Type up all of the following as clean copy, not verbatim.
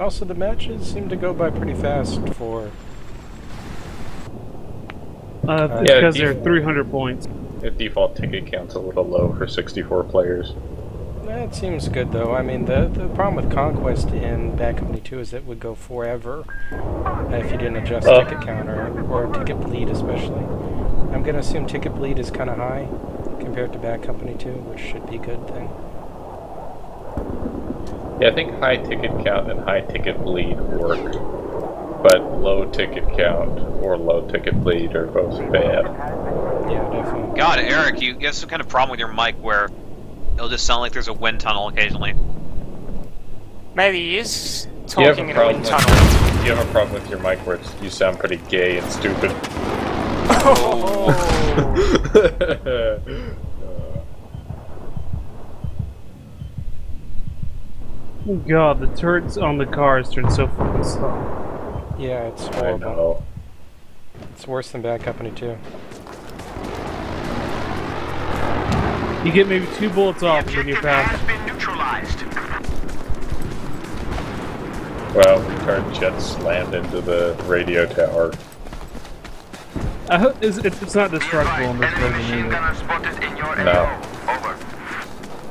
Also, the matches seem to go by pretty fast for... It's because they're 300 points. The default ticket count's a little low for 64 players. That seems good, though. I mean, the problem with Conquest in Bad Company 2 is it would go forever if you didn't adjust ticket count or ticket bleed, especially. I'm going to assume ticket bleed is kind of high compared to Bad Company 2, which should be a good thing. Yeah, I think high ticket count and high ticket bleed work, but low ticket count or low ticket bleed are both bad. Yeah, definitely. God, Eric, you have some kind of problem with your mic where it'll just sound like there's a wind tunnel occasionally. Maybe he is talking in a wind tunnel. You have a problem with your mic where you sound pretty gay and stupid. Oh. God, the turrets on the cars turn so fucking slow. Yeah, it's horrible. I know. It's worse than Bad Company 2. You get maybe 2 bullets off and then you're past. Well, the turret jet slammed into the radio tower. I hope it's not destructible in this version either. No.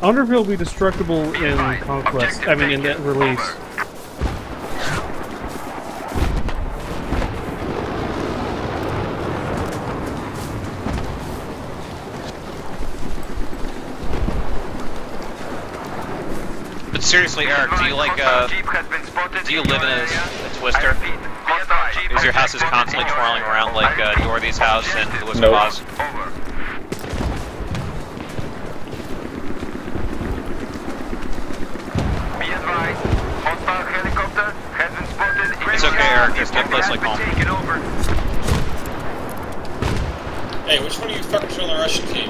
I wonder if it'll be destructible in Conquest. I mean, in that release. But seriously, Eric, do you like, do you live in a twister? Is your house is constantly twirling around like Dorothy's house and The Wizard of Oz? It's okay, Eric, there's no place like home. Hey, which one of you fuckers are on the Russian team?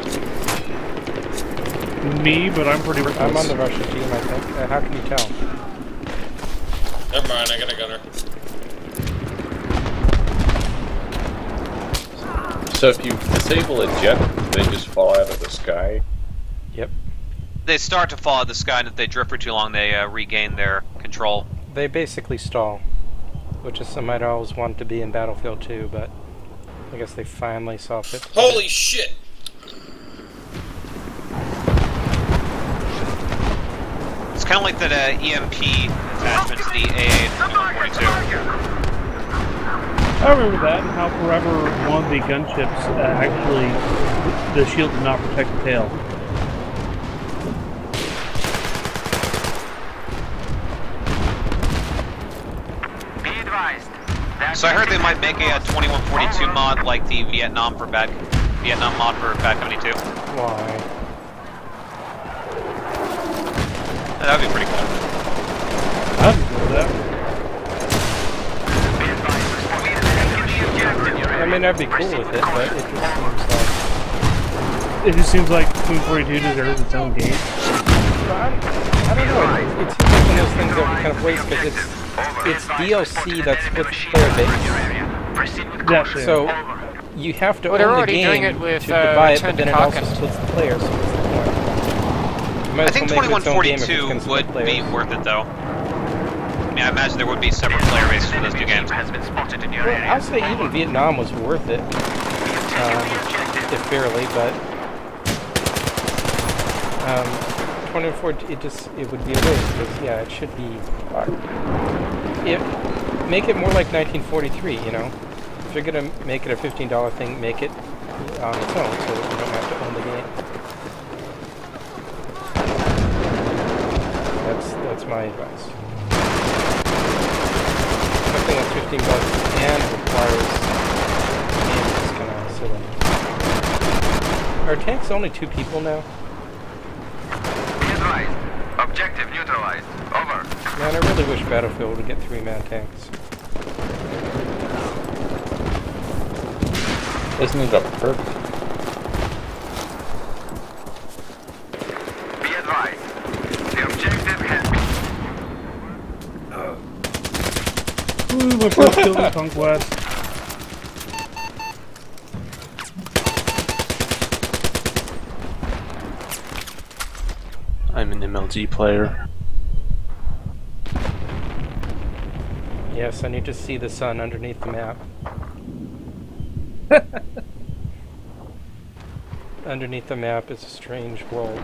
Me, but I'm pretty close. I'm on the Russian team, I think. How can you tell? Never mind, I got a gunner. So if you disable a jet, they just fall out of the sky? Yep. They start to fall out of the sky, and if they drift for too long, they regain their control. They basically stall, which is something I'd always wanted to be in Battlefield 2, but I guess they finally saw fit. Holy shit! It's kind of like that EMP attachment to the AA-2142. I remember that, and how forever one of the gunships actually, the shield did not protect the tail. So I heard they might make a 2142 mod like the Vietnam mod for Bad Company 2. Why? That would be pretty cool. I'd do that. I mean, I'd be cool with it, but it just seems like... It just seems like 242 deserves its own game. I don't know, it seems like one of those things that we kind of waste, because it's DLC that splits the player base. So, you have to own the game to buy it, but then it also splits the players, so what's the point? I think 2142 would be worth it, though. I mean, I imagine there would be separate player bases for those two games. Well, I'll say even Vietnam was worth it, if fairly, but 24, it would be a waste, because, yeah, it should be... make it more like 1943, you know? If you're gonna make it a $15 thing, make it on its own, so that you don't have to own the game. That's my advice. Something that's $15 and requires games is kind of silly. Are tanks only 2 people now? Objective neutralized. Over. Man, I really wish Battlefield would get 3-man tanks. Isn't it a perk? Be advised. The objective has been... Ooh, my first kill in Conquest. I'm an MLG player. Yes, I need to see the sun underneath the map. Underneath the map is a strange world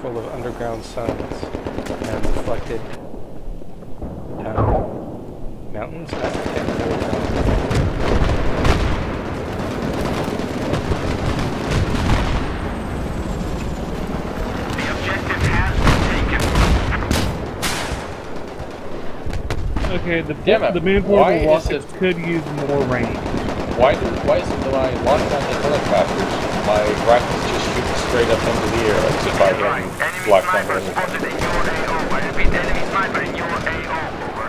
full of underground suns and reflected mountains. I can't really tell. The objective has been taken. Okay, the main portable rockets could use more range. Why is it when I lock on the helicopters, my rockets just shoot straight up into the air as if I hadn't locked on the Spotted in your AO. I repeat, enemy sniper in your AO. Over.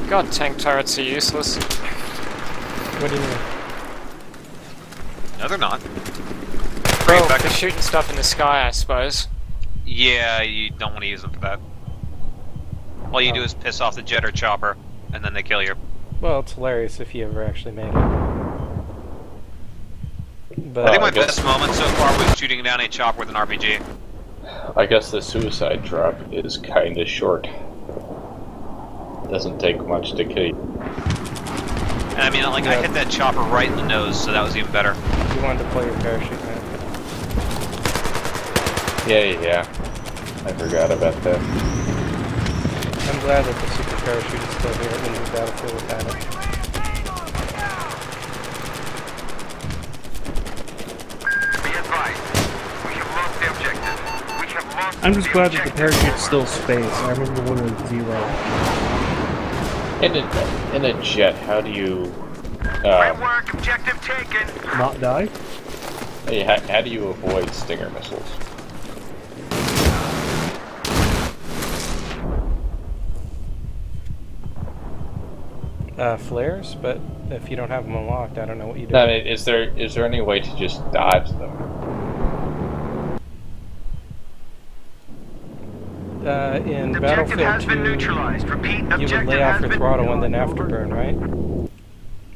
God, tank turrets are useless. What do you mean? No, they're not. Well, they're shooting stuff in the sky, I suppose. Yeah, you don't want to use them for that. All you do is piss off the jet or chopper, and then they kill you. Well, it's hilarious if you ever actually made it. But I think my best moment so far was shooting down a chopper with an RPG. I guess the suicide drop is kinda short. Doesn't take much to kill you. And I mean, like, I hit that chopper right in the nose, so that was even better. You wanted to play your parachute, man. Yeah. I forgot about that. I'm glad that the super parachute is still here in the battlefield without it. Be advised. We have lost the objective. We have lost I'm just glad that the parachute's still space. I remember when it was 0. In a jet, how do you Great work, objective taken. Not die? hey, how do you avoid Stinger missiles? Flares, but if you don't have them unlocked, I don't know what you do. I mean, is there any way to just dodge them? In The objective Battlefield has 2, been neutralized. Repeat, you would objective lay off has your been throttle and then afterburn, right?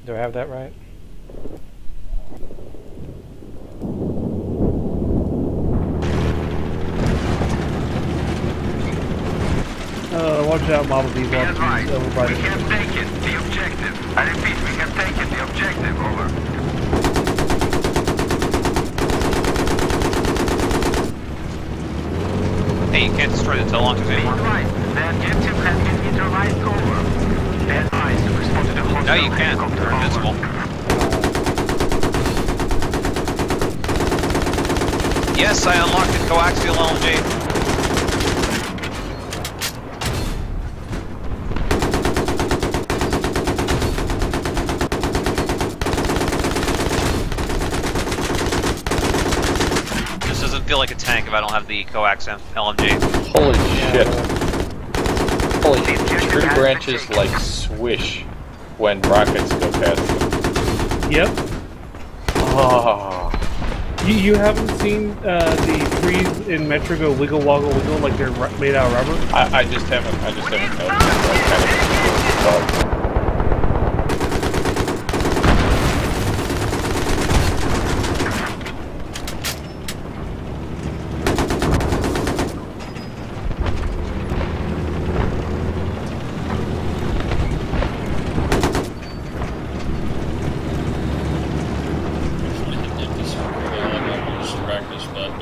Do I have that right? Watch out, Model B. Be advised. Over by We the have taken the objective. I repeat, we have taken the objective. Over. Hey, you can't destroy the tail launchers Be anymore. advised. The objective has been neutralized. Over. Be advised. We spotted a hostile No, you can't. helicopter. They're invincible. Yes, I unlocked the coaxial LMG. This doesn't feel like a tank if I don't have the coax LMG. Holy shit. Holy tree branches like swish when rockets go past them. Yep. Oh. You haven't seen the trees in Metro go wiggle woggle wiggle like they're made out of rubber? I just haven't noticed it.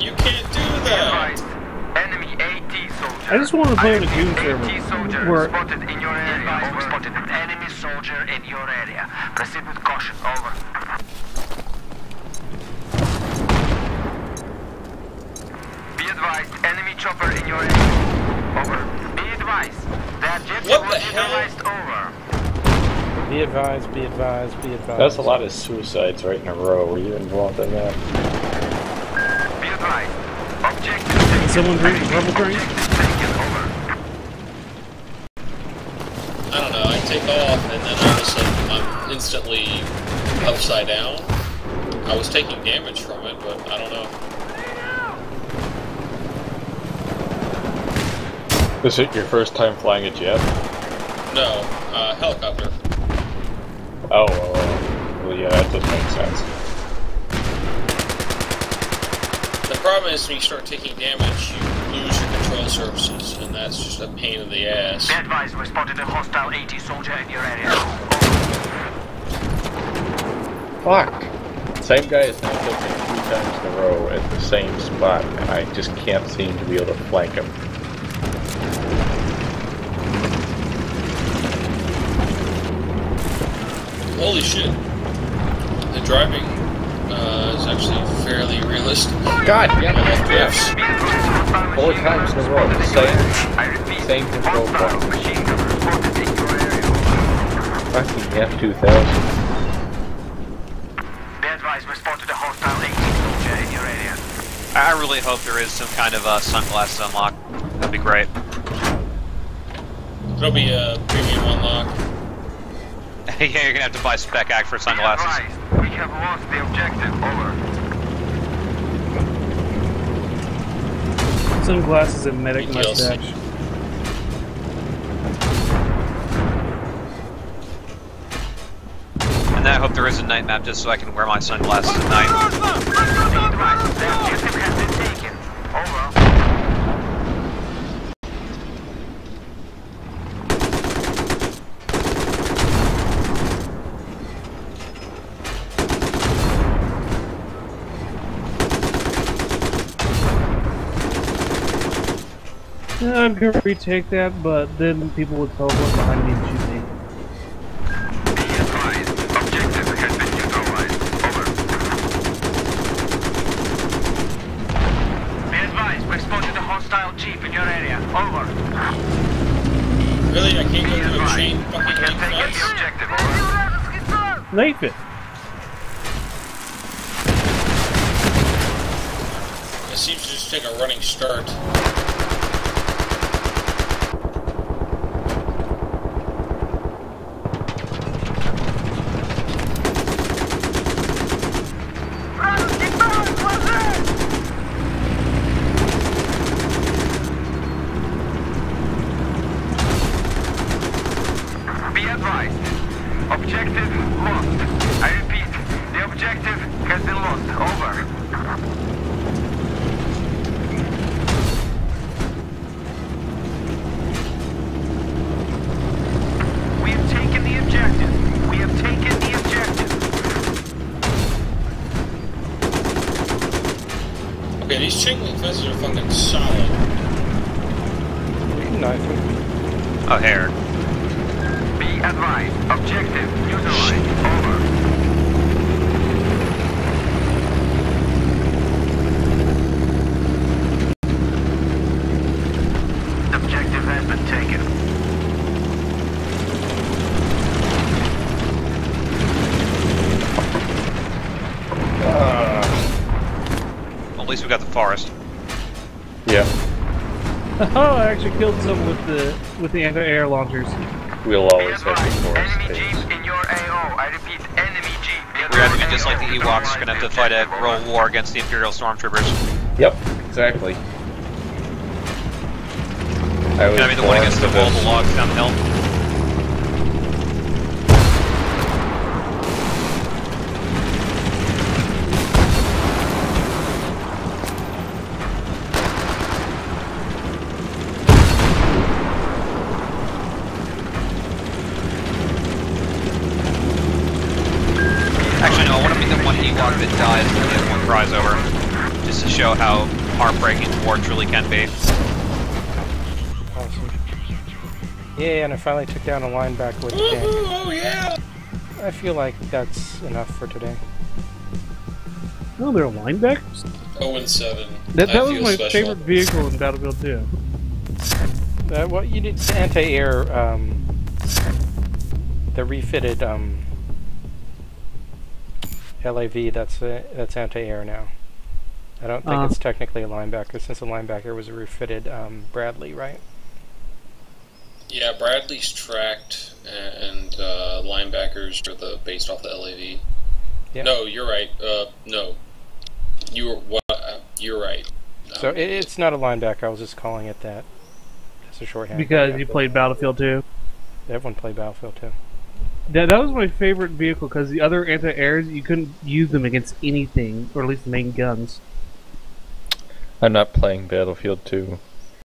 You can't do that! Enemy AT soldier. I just want to play on a Goon server AT soldier where spotted in your area. Over. Spotted an enemy soldier in your area. Proceed with caution. Over. Be advised. Enemy chopper in your area. Over. Be advised. The objective What the was hell? neutralized. Over. Be advised, be advised, be advised. That's a lot of suicides right in a row. Were you involved in that? Be advised. Objective taken. someone drink the purple drink? Objective taken. Over. I don't know, I take off and then all of a sudden I'm instantly upside down. I was taking damage from it, but I don't know. Was it your first time flying a jet? No, helicopter. Oh, well, yeah, that does make sense. The problem is when you start taking damage, you lose your control surfaces, and that's just a pain in the ass. Be advised, we spotted a hostile 80 soldier in your area. Fuck! Same guy is now tilting 3 times in a row at the same spot, and I just can't seem to be able to flank him. Holy shit. The driving is actually fairly realistic. God damn it! Drifts. 4 times in a row, same control point. Fucking F-2000. Be advised, we spotted a hostile 80 soldier in your area. I really hope there is some kind of sunglasses unlock. That'd be great. It'll be a premium unlock. Yeah, you're gonna have to buy Spec Act for sunglasses. We have lost the objective. Over. Sunglasses and medic mustache. And then I hope there is a night map just so I can wear my sunglasses at night. The objective has been taken. Over. Yeah, I'm gonna retake that, but then people would tell us behind me and shoot me. Be advised, objective has been neutralized. Over. Be advised, we've spotted a hostile jeep in your area. Over. Really? I can't go through a chain We fucking can take link the fence? objective. Over. Knife it! It seems to just take a running start. Be advised, objective lost. I repeat, the objective has been lost. Over. We have taken the objective. We have taken the objective. Okay, these chain link fences are fucking solid. We can knife him. Oh, hair. Be advised, objective neutralized. Over. Objective has been taken. Well, at least we got the forest. Yeah, Oh, I actually killed some with the anti-air launchers. we'll Be always have advised, the forest enemy phase. jeep in your AO. I repeat, enemy jeep. We're gonna have to be just like the Ewoks. We're gonna have to fight a world war against the Imperial Stormtroopers. Yep, exactly. I was Gonna be the one born against for the wall, this. the logs down the hill. Actually, no, I want to be the one Ewok that dies when the other one cries over. Just to show how heartbreaking war truly can be. Awesome. Yeah, and I finally took down a linebacker with a tank. Oh yeah! I feel like that's enough for today. Oh, they're linebackers? 0-7. That I was feel my special. favorite vehicle in Battlefield 2. Well, you did the anti-air, the refitted LAV. That's anti-air now. I don't think it's technically a linebacker, since the linebacker was a refitted Bradley, right? Yeah, Bradley's tracked, and linebackers are based off the LAV. Yeah. No, you're right. No, you're right. No. So it's not a linebacker. I was just calling it that. It's a shorthand. Because you played Battlefield 2. Everyone played Battlefield 2. That was my favorite vehicle, because the other anti-airs, you couldn't use them against anything, or at least the main guns. I'm not playing Battlefield 2.